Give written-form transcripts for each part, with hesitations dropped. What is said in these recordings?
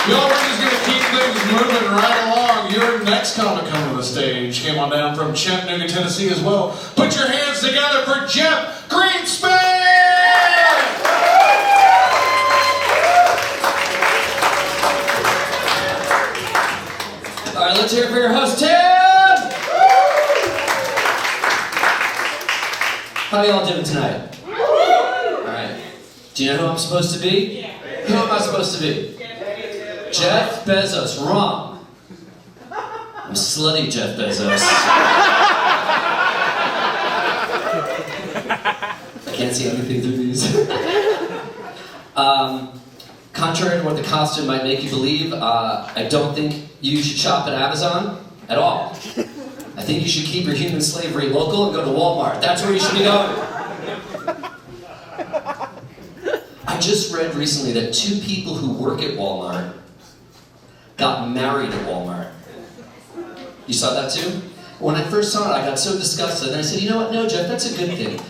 Y'all, we're just going to keep things moving right along. Your next comic coming to the stage came on down from Chattanooga, Tennessee as well. Put your hands together for Jeff Greenspan! All right, let's hear it for your host, Tim! How y'all doing tonight? All right. Do you know who I'm supposed to be? Who am I supposed to be? Jeff Bezos. Wrong. I'm slutty Jeff Bezos. I can't see anything through these. Contrary to what the costume might make you believe, I don't think you should shop at Amazon at all. I think you should keep your human slavery local and go to Walmart. That's where you should be going. I just read recently that 2 people who work at Walmart got married at Walmart. You saw that too? When I first saw it, I got so disgusted, and I said, you know what, no, Jeff, that's a good thing.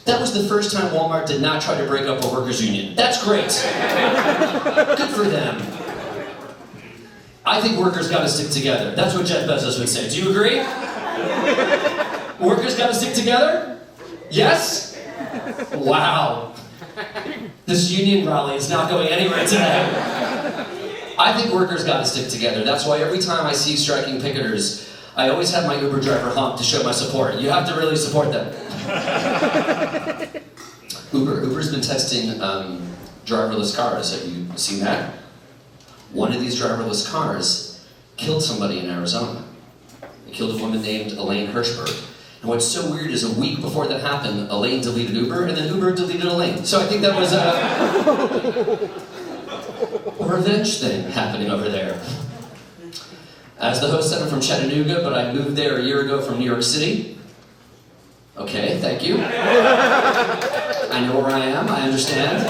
That was the first time Walmart did not try to break up a workers' union. That's great. Good for them. I think workers gotta stick together. That's what Jeff Bezos would say. Do you agree? Workers gotta stick together? Yes? Wow. This union rally is not going anywhere today. I think workers gotta stick together. That's why every time I see striking picketers, I always have my Uber driver honk to show my support. You have to really support them. Uber's been testing driverless cars. Have you seen that? One of these driverless cars killed somebody in Arizona. It killed a woman named Elaine Hirschberg. And what's so weird is a week before that happened, Elaine deleted Uber, and then Uber deleted Elaine. So I think that was a revenge thing happening over there. As the host said, I'm from Chattanooga, but I moved there a year ago from New York City. Okay, thank you. I know where I am, I understand.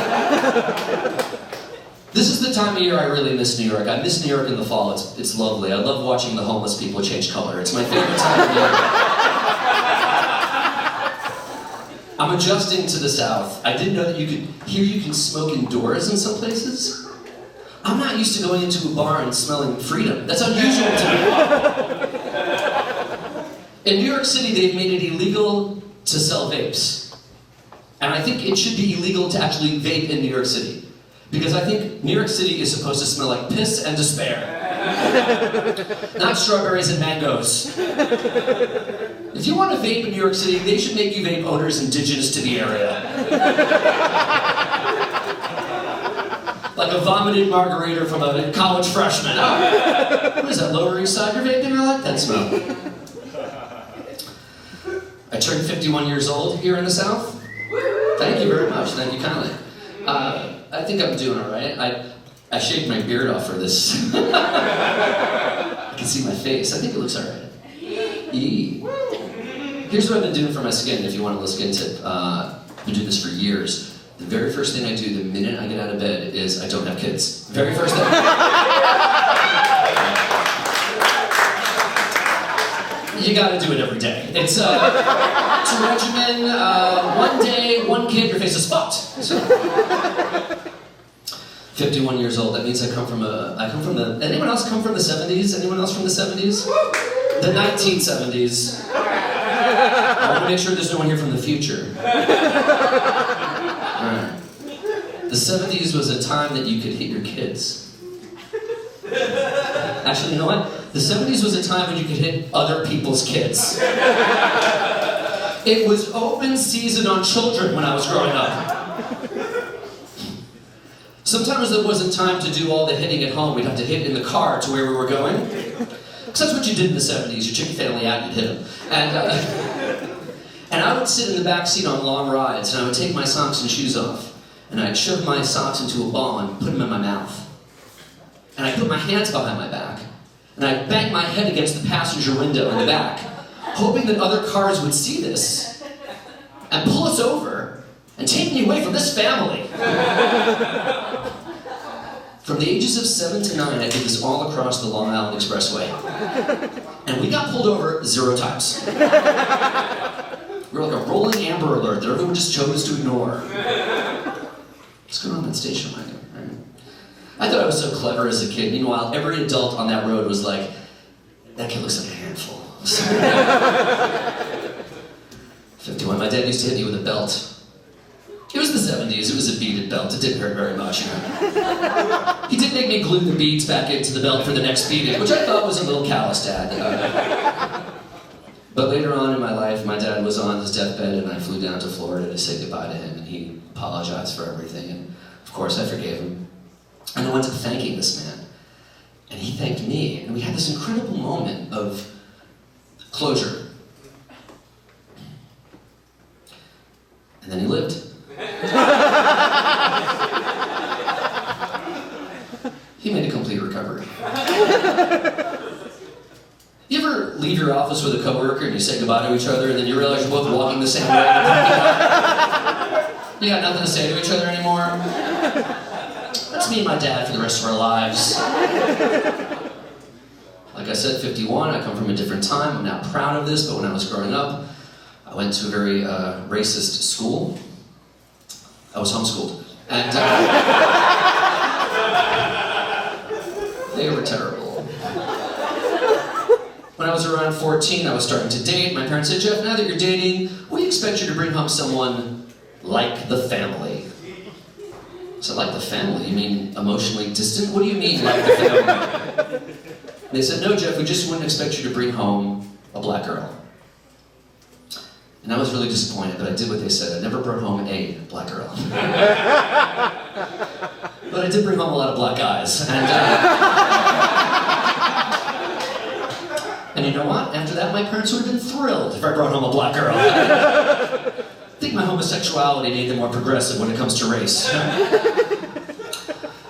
This is the time of year I really miss New York. I miss New York in the fall. It's lovely. I love watching the homeless people change color. It's my favorite time of year. I'm adjusting to the South. I didn't know that you can smoke indoors in some places. I'm not used to going into a bar and smelling freedom. That's unusual to me. In New York City, they've made it illegal to sell vapes. And I think it should be illegal to actually vape in New York City. Because I think New York City is supposed to smell like piss and despair. Not strawberries and mangoes. If you want to vape in New York City, they should make you vape odors indigenous to the area. Like a vomited margarita from a college freshman. Oh, what is that, Lower East Side you're vaping? I like that smell. I turned 51 years old here in the South. Thank you very much, thank you kindly. I think I'm doing all right. I shaved my beard off for this. I can see my face. I think it looks all right. Here's what I've been doing for my skin, if you want to look into it. I've been doing this for years. The very first thing I do the minute I get out of bed is I don't have kids. Very first thing. You gotta do it every day. It's a regimen. One day, one kid, your face is fucked. So, 51 years old. That means I come from the. Anyone else come from the 70s? Anyone else from the 70s? The 1970s. I want to make sure there's no one here from the future. Alright. The 70s was a time that you could hit your kids. Actually, you know what? The 70s was a time when you could hit other people's kids. It was open season on children when I was growing up. Sometimes there wasn't time to do all the hitting at home. We'd have to hit in the car to where we were going. Because that's what you did in the 70s. You took your family out and you'd hit them. And I would sit in the back seat on long rides, and I would take my socks and shoes off, and I'd shove my socks into a ball and put them in my mouth. And I'd put my hands behind my back, and I'd bang my head against the passenger window in the back, hoping that other cars would see this and pull us over and take me away from this family. From the ages of 7 to 9, I did this all across the Long Island Expressway. And we got pulled over 0 times. We were like a rolling Amber Alert that everyone just chose to ignore. What's going on in that station wagon? Right? I thought I was so clever as a kid. Meanwhile, every adult on that road was like, that kid looks like a handful. 51, my dad used to hit me with a belt. It was the 70s, it was a beaded belt, it didn't hurt very much. He did make me glue the beads back into the belt for the next beating, which I thought was a little callous, Dad. But later on in my life, my dad was on his deathbed and I flew down to Florida to say goodbye to him, and he apologized for everything, and of course I forgave him. And I went up thanking this man, and he thanked me, and we had this incredible moment of closure. And then he lived. He made a complete recovery. You ever leave your office with a coworker and you say goodbye to each other and then you realize you're both walking the same way in the parking lot? You got nothing to say to each other anymore? That's me and my dad for the rest of our lives. Like I said, 51, I come from a different time. I'm not proud of this, but when I was growing up, I went to a very racist school. I was homeschooled. And they were terrible. When I was around 14, I was starting to date. My parents said, Jeff, now that you're dating, we expect you to bring home someone like the family. I said, like the family? You mean emotionally distant? What do you mean, like the family? They said, no, Jeff, we just wouldn't expect you to bring home a black girl. And I was really disappointed, but I did what they said. I never brought home a black girl. But I did bring home a lot of black guys. And you know what? After that, my parents would have been thrilled if I brought home a black girl. I think my homosexuality made them more progressive when it comes to race.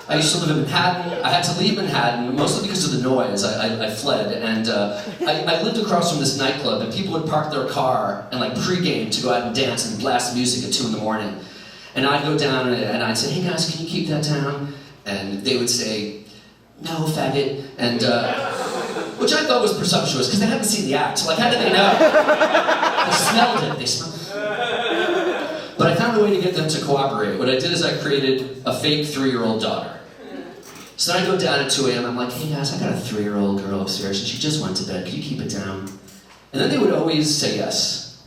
I used to live in Manhattan. I had to leave Manhattan, mostly because of the noise. I fled, and I lived across from this nightclub, and people would park their car and like pregame to go out and dance and blast music at 2 in the morning. And I'd go down and I'd say, hey guys, can you keep that down? And they would say, no, faggot. And which I thought was presumptuous, because they hadn't seen the act. Like, how did they know? They smelled it. They smelled it. But I found a way to get them to cooperate. What I did is I created a fake 3-year-old daughter. So then I go down at 2 a.m. I'm like, hey guys, I got a 3-year-old girl upstairs and she just went to bed. Could you keep it down? And then they would always say yes.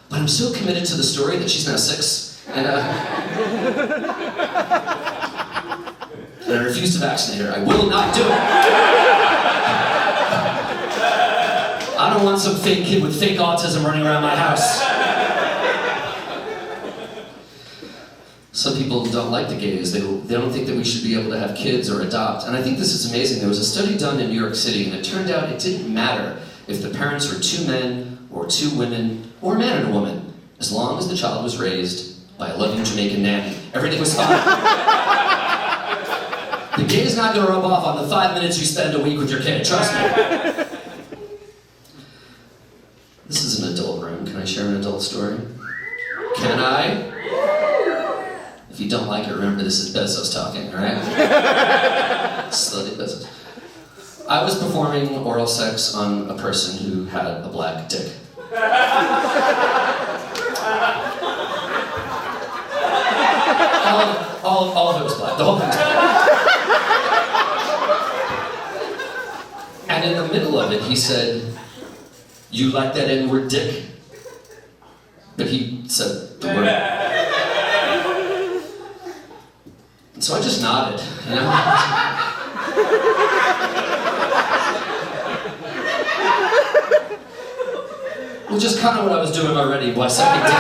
But I'm so committed to the story that she's now 6. And I refuse to vaccinate her. I will not do it. I don't want some fake kid with fake autism running around my house. Some people don't like the gays. They don't think that we should be able to have kids or adopt. And I think this is amazing. There was a study done in New York City, and it turned out it didn't matter if the parents were 2 men or 2 women or a man and a woman, as long as the child was raised by a loving Jamaican nanny. Everything was fine. The gay is not going to rub off on the 5 minutes you spend a week with your kid, trust me. This is an adult room. Can I share an adult story? Can I? If you don't like it, remember this is Bezos talking, alright? Slutty Bezos. I was performing oral sex on a person who had a black dick. All of it was black. The whole thing was black. And in the middle of it, he said, you like that N-word dick? But he said the word. So I just nodded, you know? Which is kind of what I was doing already by sucking dick.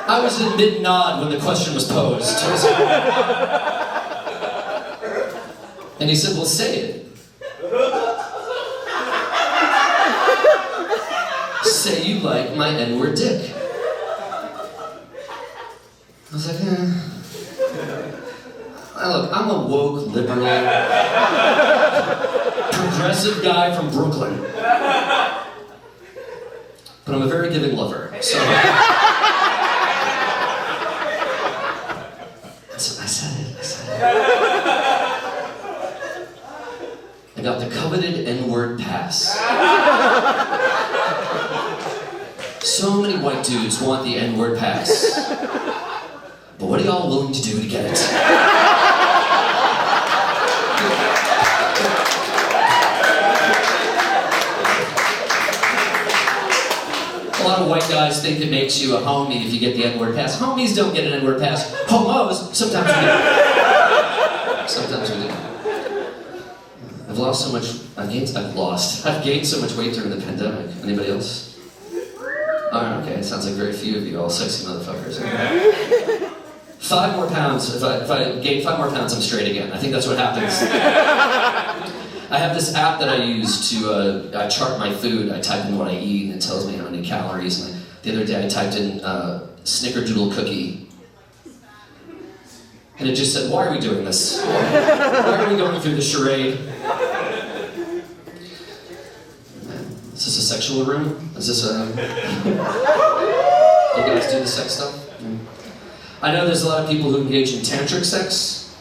I was in mid-nod when the question was posed. And he said, well, say it. Say you like my N-word dick. I was like, Look, I'm a woke, liberal, progressive guy from Brooklyn. But I'm a very giving lover, so... I said it. I got the coveted N-word pass. So many white dudes want the N-word pass. But what are y'all willing to do to get it? guys think it makes you a homie if you get the N-word pass. Homies don't get an N-word pass. Homos, sometimes we do. Sometimes we do. I've lost so much, I've gained so much weight during the pandemic. Anybody else? Alright, okay, it sounds like very few of you, all sexy motherfuckers. 5 more pounds, if I gain 5 more pounds, I'm straight again. I think that's what happens. I have this app that I use to I chart my food. I type in what I eat and it tells me how many calories. And the other day I typed in snickerdoodle cookie. And it just said, why are we doing this? Why are we going through the charade? Is this a sexual room? Is this a... You guys do the sex stuff? I know there's a lot of people who engage in tantric sex.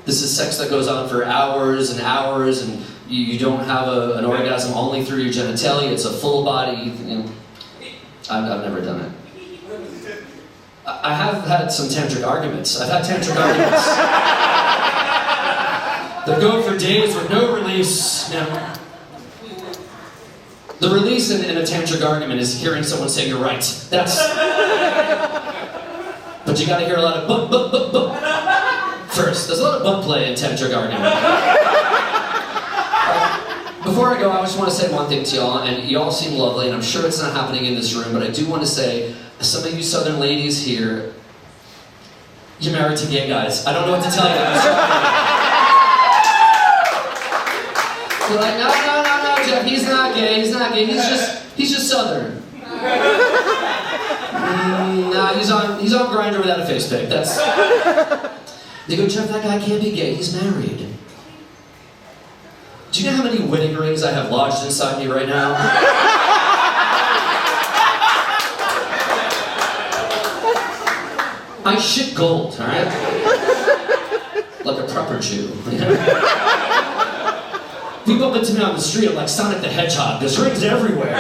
This is sex that goes on for hours and hours, and you don't have an orgasm only through your genitalia. It's a full body, you know. I've never done it. I have had some tantric arguments. I've had tantric arguments. They're going for days with no release. Now, the release in a tantric argument is hearing someone say you're right. That's... But you gotta hear a lot of butt first. There's a lot of butt play in tantric argument. Before I go, I just want to say one thing to y'all, and y'all seem lovely, and I'm sure it's not happening in this room, but I do want to say, some of you southern ladies here, you're married to gay guys. I don't know what to tell you. I'm sorry. You're like, no, Jeff, he's not gay, he's just southern. Nah, he's on Grindr without a face pic. That's... They go, Jeff, that guy can't be gay, he's married. Do you know how many wedding rings I have lodged inside me right now? I shit gold, alright? Like a proper Jew. People bump into me on the street, I'm like Sonic the Hedgehog, there's rings everywhere.